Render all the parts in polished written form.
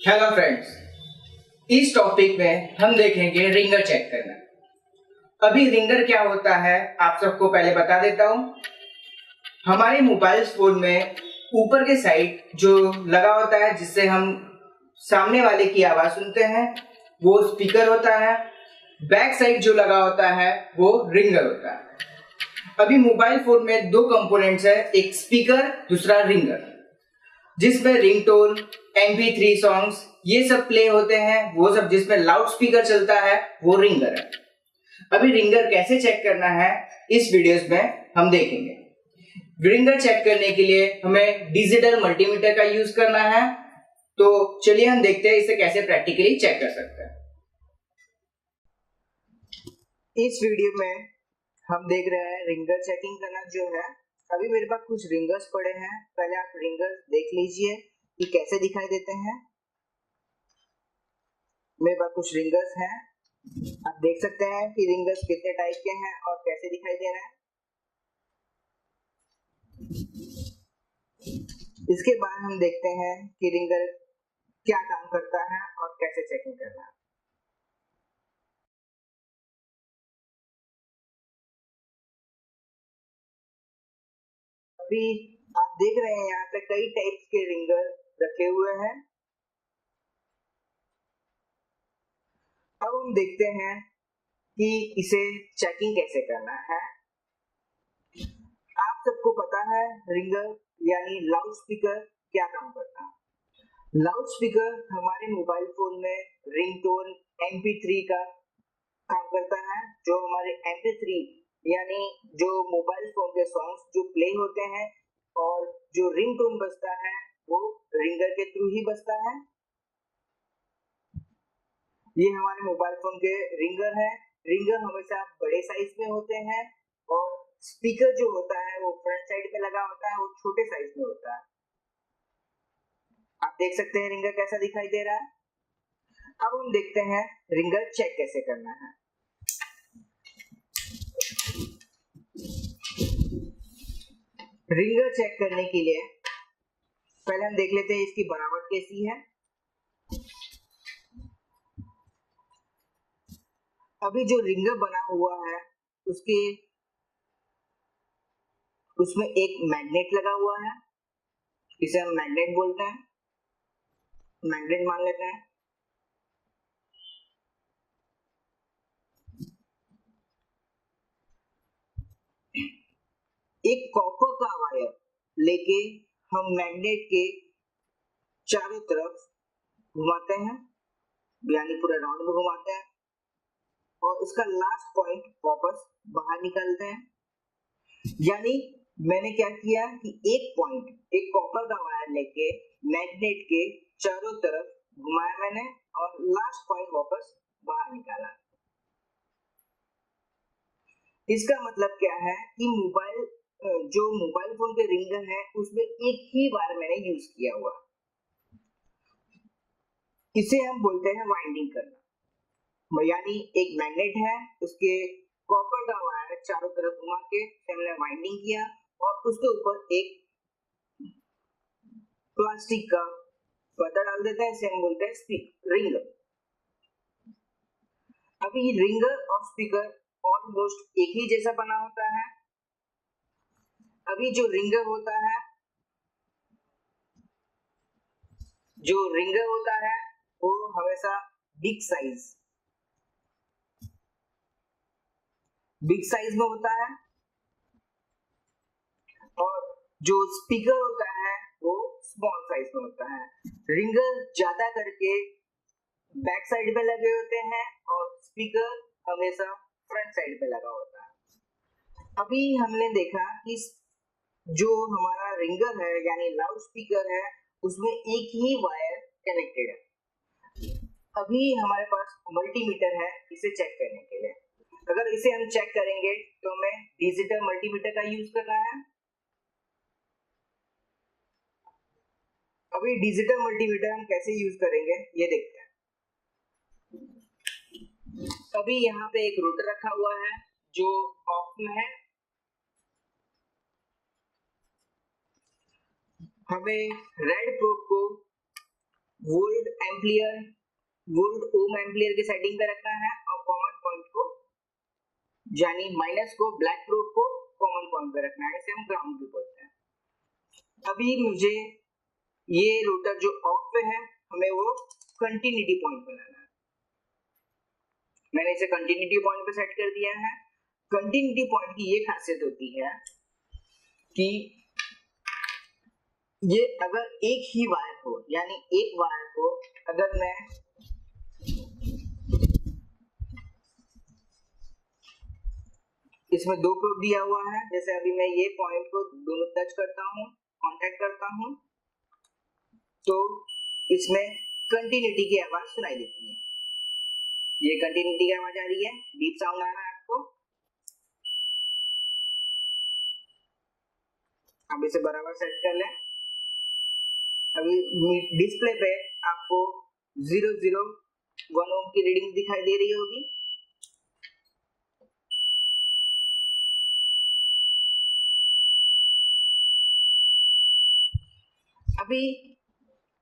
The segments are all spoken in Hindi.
हेलो फ्रेंड्स, इस टॉपिक में हम देखेंगे रिंगर चेक करना। अभी रिंगर क्या होता है आप सबको पहले बता देता हूं। हमारे मोबाइल फोन में ऊपर के साइड जो लगा होता है जिससे हम सामने वाले की आवाज सुनते हैं वो स्पीकर होता है। बैक साइड जो लगा होता है वो रिंगर होता है। अभी मोबाइल फोन में दो कंपोनेंट्स है, एक स्पीकर दूसरा रिंगर, जिसमें रिंगटोन, MP3 सॉन्ग्स ये सब प्ले होते हैं। वो सब जिसमें लाउड स्पीकर चलता है वो रिंगर है। अभी रिंगर कैसे चेक करना है इस वीडियोस में हम देखेंगे। रिंगर चेक करने के लिए हमें डिजिटल मल्टीमीटर का यूज करना है। तो चलिए हम देखते हैं इसे कैसे प्रैक्टिकली चेक कर सकते हैं। इस वीडियो में हम देख रहे हैं रिंगर चेकिंग करना जो है। अभी मेरे पास कुछ रिंगर्स पड़े हैं, पहले आप रिंगर्स देख लीजिए कि कैसे दिखाई देते हैं। मेरे पास कुछ रिंगर्स हैं, आप देख सकते हैं कि रिंगर्स कितने टाइप के हैं और कैसे दिखाई दे रहे हैं। इसके बाद हम देखते हैं कि रिंगर क्या काम करता है और कैसे चेकिंग करना है। अभी आप देख रहे हैं यहाँ पे कई टाइप्स के रिंगर रखे हुए हैं। अब हम देखते हैं कि इसे चेकिंग कैसे करना है। आप सबको पता है रिंगर यानी लाउड स्पीकर क्या काम करता है। लाउड स्पीकर हमारे मोबाइल फोन में रिंगटोन MP3 का काम करता है। जो हमारे MP3 यानी जो मोबाइल फोन के सॉन्ग्स जो प्ले होते हैं और जो रिंगटोन बजता है वो रिंगर के थ्रू ही बजता है। ये हमारे मोबाइल फोन के रिंगर है। रिंगर हमेशा बड़े साइज में होते हैं और स्पीकर जो होता है वो फ्रंट साइड में लगा होता है, वो छोटे साइज में होता है। आप देख सकते हैं रिंगर कैसा दिखाई दे रहा है। अब हम देखते हैं रिंगर चेक कैसे करना है। रिंगर चेक करने के लिए पहले हम देख लेते हैं इसकी बनावट कैसी है। अभी जो रिंगर बना हुआ है उसमें एक मैग्नेट लगा हुआ है, इसे हम मैग्नेट बोलते हैं, मैग्नेट मान लेते हैं। एक कॉपर का वायर लेके हम मैग्नेट के चारों तरफ घुमाते हैं, यानी पूरा राउंड में घुमाते हैं और इसका लास्ट पॉइंट वापस बाहर निकालते हैं। यानी मैंने क्या किया कि एक पॉइंट, एक कॉपर का वायर लेके मैग्नेट के चारों तरफ घुमाया मैंने और लास्ट पॉइंट वापस बाहर निकाला। इसका मतलब क्या है कि जो मोबाइल फोन के रिंगर है उसमें एक ही वायर मैंने यूज किया हुआ, इसे हम बोलते हैं वाइंडिंग करना। यानी एक मैग्नेट है, उसके कॉपर का वायर चारों तरफ घुमा के हमने वाइंडिंग किया और उसके ऊपर एक प्लास्टिक का पर्दा डाल देते हैं, इसे हम बोलते हैं रिंगर। अभी रिंगर और स्पीकर ऑलमोस्ट एक ही जैसा बना होता है। अभी जो रिंगर होता है वो हमेशा बिग साइज में होता है और जो स्पीकर होता है वो स्मॉल साइज में होता है। रिंगर ज्यादा करके बैक साइड में लगे होते हैं और स्पीकर हमेशा फ्रंट साइड में लगा होता है। अभी हमने देखा कि जो हमारा रिंगर है यानी लाउड स्पीकर है उसमें एक ही वायर कनेक्टेड है। अभी हमारे पास मल्टीमीटर है इसे चेक करने के लिए। अगर इसे हम चेक करेंगे तो हमें डिजिटल मल्टीमीटर का यूज करना है। अभी डिजिटल मल्टीमीटर हम कैसे यूज करेंगे ये देखते हैं। अभी यहाँ पे एक रोटर रखा हुआ है जो ऑफ में है। हमें रेड प्रोब को volt ampere, volt ohm ampere की सेटिंग पे रखना है और कॉमन पॉइंट को यानी माइनस को, ब्लैक प्रोब को कॉमन पॉइंट पे रखना है, इसे हम ग्राउंड भी बोलते हैं। अभी मुझे ये रोटर जो ऑफ पे है, हमें वो कंटिन्यूटी पॉइंट बनाना है। मैंने इसे कंटिन्यूटी पॉइंट पे सेट कर दिया है। कंटिन्यूटी पॉइंट की ये खासियत होती है कि ये अगर एक ही वायर हो, यानी एक वायर को अगर मैं इसमें दो प्रोब दिया हुआ है, जैसे अभी मैं ये पॉइंट को दोनों टच करता हूँ, कांटेक्ट करता हूँ, तो इसमें कंटिन्यूटी की आवाज सुनाई देती है। ये कंटिन्यूटी की आवाज आ रही है, बीप साउंड आ रहा है आपको। अब इसे बराबर सेट कर लें। अभी डिस्प्ले पे आपको 001 ओम की रीडिंग दिखाई दे रही होगी। अभी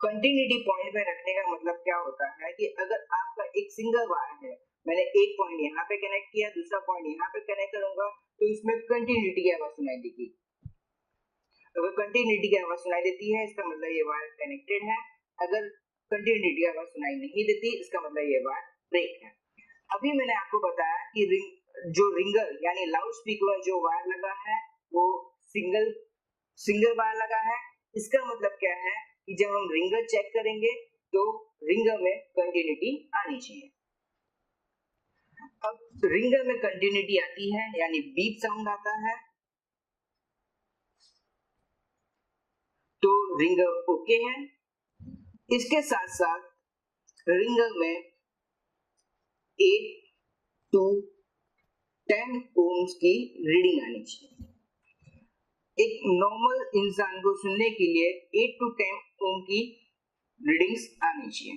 कंटिन्यूटी पॉइंट पे रखने का मतलब क्या होता है कि अगर आपका एक सिंगल वायर है, मैंने एक पॉइंट यहाँ पे कनेक्ट किया, दूसरा पॉइंट यहाँ पे कनेक्ट करूंगा, तो इसमें कंटिन्यूटी की आवाज सुनाई देगी। अगर कंटिन्यूटी की आवाज सुनाई देती है, इसका मतलब ये वायर कनेक्टेड है। अगर कंटिन्यूटी की आवाज सुनाई नहीं देती, इसका मतलब ये वायर ब्रेक है। अभी मैंने आपको बताया कि जो रिंगर यानी लाउड स्पीकर में जो वायर लगा है वो सिंगल वायर लगा है। इसका मतलब क्या है कि जब हम रिंगर चेक करेंगे तो रिंगर में कंटिन्यूटी आनी चाहिए। अब रिंगर में कंटिन्यूटी आती है यानी बीप साउंड आता है, तो रिंगर ओके है। इसके साथ साथ रिंगर में 8 to 10 ओम्स की रीडिंग आनी चाहिए। एक नॉर्मल इंसान को सुनने के लिए 8 to 10 ओम की रीडिंग्स आनी चाहिए।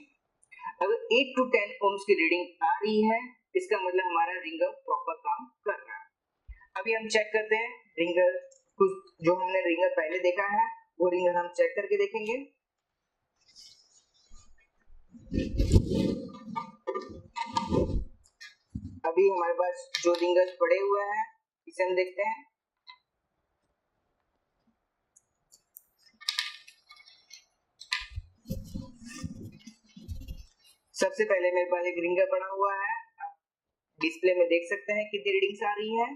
अगर 8 to 10 ओम्स की रीडिंग आ रही है, इसका मतलब हमारा रिंगर प्रॉपर काम कर रहा है। अभी हम चेक करते हैं रिंगर, कुछ जो हमने रिंगर पहले देखा है वो रिंगर हम चेक करके देखेंगे। अभी हमारे पास जो रिंगर पड़े हुए हैं इसे हम देखते हैं। सबसे पहले मेरे पास एक रिंगर पड़ा हुआ है, आप डिस्प्ले में देख सकते हैं कितनी रीडिंग्स आ रही है।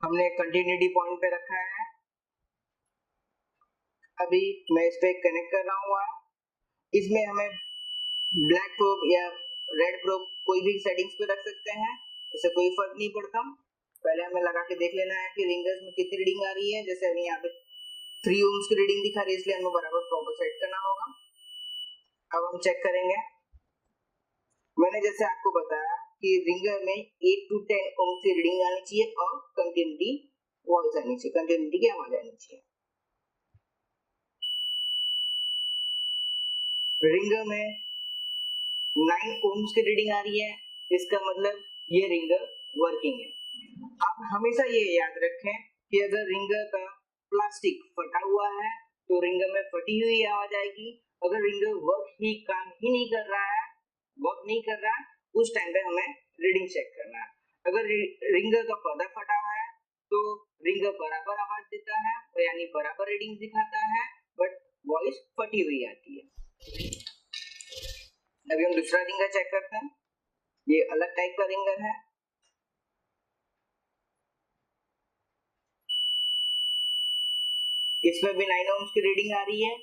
हमने कंटिन्यूटी पॉइंट पे रखा है। अभी मैं इस पे कनेक्ट कर रहा हूँ। इसमें हमें ब्लैक प्रोब या रेड प्रोब कोई भी सेटिंग्स पे रख सकते हैं, इससे कोई फर्क नहीं पड़ता। पहले हमें लगा के देख लेना है कि रिंगर्स में कितनी रीडिंग आ रही है। जैसे अभी यहाँ पे 3 ओम्स की रीडिंग दिखा रही है, इसलिए हमें बराबर प्रॉपर सेट करना होगा। अब हम चेक करेंगे। मैंने जैसे आपको बताया कि रिंगर में 8 to 10 ओम की रीडिंग आनी चाहिए और कंटिन्यूटी वॉइस आनी चाहिए, कंटिन्यूटी की आवाज आनी चाहिए। रिंगर में 9 ओम्स की रीडिंग आ रही है, इसका मतलब ये रिंगर वर्किंग है। आप हमेशा ये याद रखें कि अगर रिंगर का प्लास्टिक फटा हुआ है तो रिंगर में फटी हुई आवाज आएगी। अगर रिंगर काम ही नहीं कर रहा है, वर्क नहीं कर रहा, उस टाइम पे हमें रीडिंग चेक करना है। अगर रिंगर का पर्दा फटा हुआ है तो रिंगर बराबर आवाज देता है, यानी बराबर रीडिंग दिखाता है, बट वॉइस फटी हुई आती है। अभी हम दूसरा रिंगर चेक करते हैं। ये अलग टाइप का रिंगर है। इसमें भी 9 ओम्स की रीडिंग आ रही है,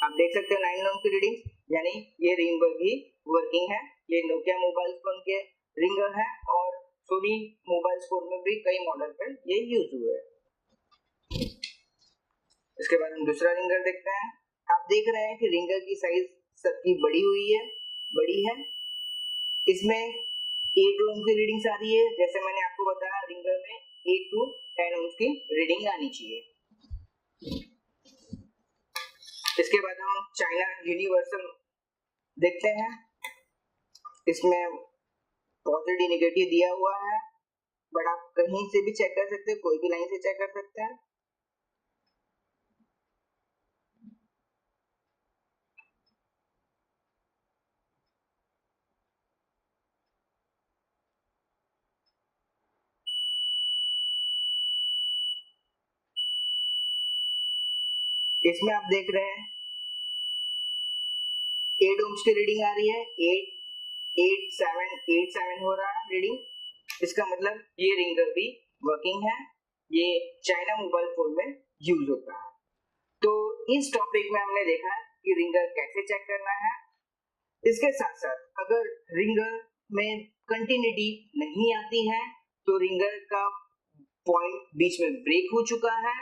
आप देख सकते हैं 9 ओम की रीडिंग, यानी ये रिंगर भी वर्किंग है। ये नोकिया मोबाइल फोन के रिंगर है और सोनी मोबाइल फोन में भी कई मॉडल पर ये यूज हुए हैं। इसके बाद हम दूसरा रिंगर देखते हैं। आप देख रहे हैं कि रिंगर की साइज सबकी बड़ी है। इसमें 8 ओम की रीडिंग्स आ रही है। जैसे मैंने आपको बताया रिंगर में 8 to 10 ohms की रीडिंग आनी चाहिए। इसके बाद हम चाइना यूनिवर्सल देखते हैं। इसमें पॉजिटिव नेगेटिव दिया हुआ है, बट आप कहीं से भी चेक कर सकते हैं, कोई भी लाइन से चेक कर सकते हैं। इसमें आप देख रहे हैं 8 ohms की रीडिंग आ रही है, 887 हो रहा है रीडिंग। इसका मतलब ये रिंगर भी वर्किंग है, ये चाइना मोबाइल फोन में यूज होता है। तो इस टॉपिक में हमने देखा कि रिंगर कैसे चेक करना है। इसके साथ साथ अगर रिंगर में कंटिन्यूटी नहीं आती है तो रिंगर का पॉइंट बीच में ब्रेक हो चुका है।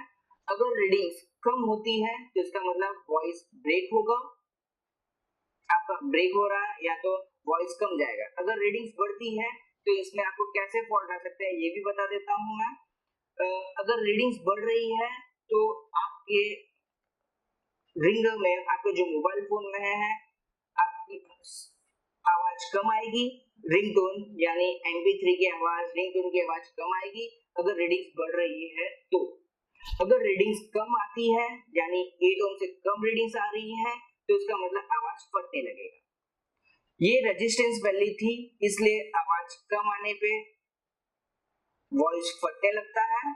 अगर रीडिंग्स कम होती है तो इसका मतलब वॉइस ब्रेक होगा, आपका ब्रेक हो रहा है या तो वॉइस कम जाएगा। अगर रीडिंग्स बढ़ती है तो इसमें आपको कैसे फॉल्ट आ सकता है ये भी बता देता हूं मैं। अगर रीडिंग्स बढ़ रही है तो आपके रिंगर में, आपके जो मोबाइल फोन में है, आपकी आवाज कम आएगी, रिंगटोन यानी MP3 की आवाज, रिंगटोन की आवाज कम आएगी अगर रीडिंग्स बढ़ रही है तो। अगर रीडिंग्स कम आती है यानी 8 ओम से कम रीडिंग्स आ रही है तो इसका मतलब आवाज फटने लगेगा। ये रेजिस्टेंस वैल्यू थी, इसलिए आवाज कम आने पे वॉइस फटने लगता है,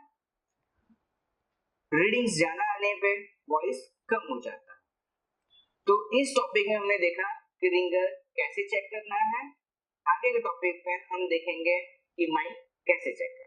रीडिंग्स ज्यादा आने पे वॉइस कम हो जाता है। तो इस टॉपिक में हमने देखा कि रिंगर कैसे चेक करना है। आगे के टॉपिक में हम देखेंगे कि माइक कैसे चेक करना है।